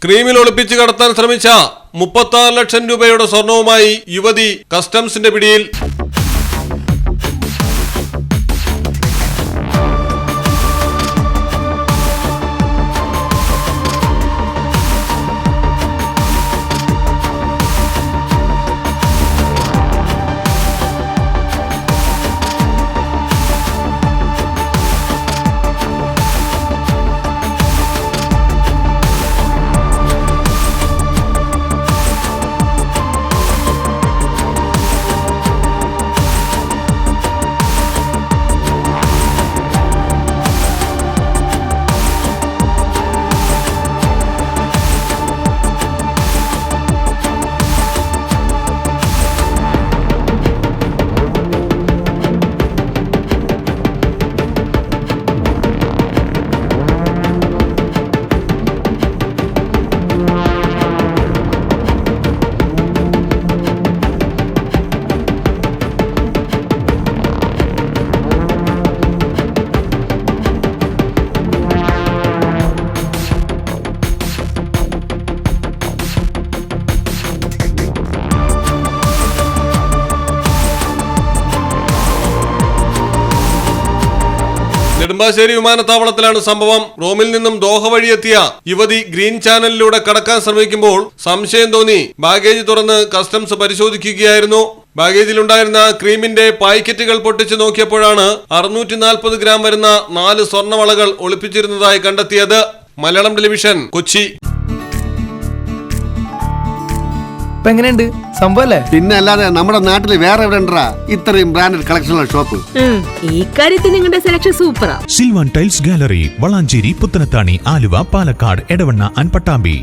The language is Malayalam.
ക്രീമിൽ ഒളിപ്പിച്ച് കടത്താൻ ശ്രമിച്ച 36 ലക്ഷം രൂപയുടെ സ്വർണവുമായി യുവതി കസ്റ്റംസിന്റെ പിടിയിൽ. നെടുമ്പാശ്ശേരി വിമാനത്താവളത്തിലാണ് സംഭവം. റോമിൽ നിന്നും ദോഹ വഴിയെത്തിയ യുവതി ഗ്രീൻ ചാനലിലൂടെ കടക്കാൻ ശ്രമിക്കുമ്പോൾ സംശയം തോന്നി ബാഗേജ് തുറന്ന് കസ്റ്റംസ് പരിശോധിക്കുകയായിരുന്നു. ബാഗേജിലുണ്ടായിരുന്ന ക്രീമിന്റെ പാക്കറ്റുകൾ പൊട്ടിച്ചു നോക്കിയപ്പോഴാണ് 640 ഗ്രാം വരുന്ന 4 സ്വർണ്ണവളകൾ ഒളിപ്പിച്ചിരുന്നതായി കണ്ടെത്തിയത്. മലയാളം ടെലിവിഷൻ, കൊച്ചി. എങ്ങനെയുണ്ട് സംഭവല്ലേ? പിന്നെ അല്ലാതെ നമ്മുടെ നാട്ടിൽ വേറെ എവിടെ ഉണ്ടാ ഇത്രയും ബ്രാൻഡഡ് കളക്ഷനുള്ള ഷോപ്പ്? ഈ കാര്യത്തിൽ നിങ്ങളുടെ സെലക്ഷൻ സൂപ്പറാ. Silvan tiles gallery, Valanchery, Puthanathani, Aluva, Palakkad, Edavanna and Pattambi.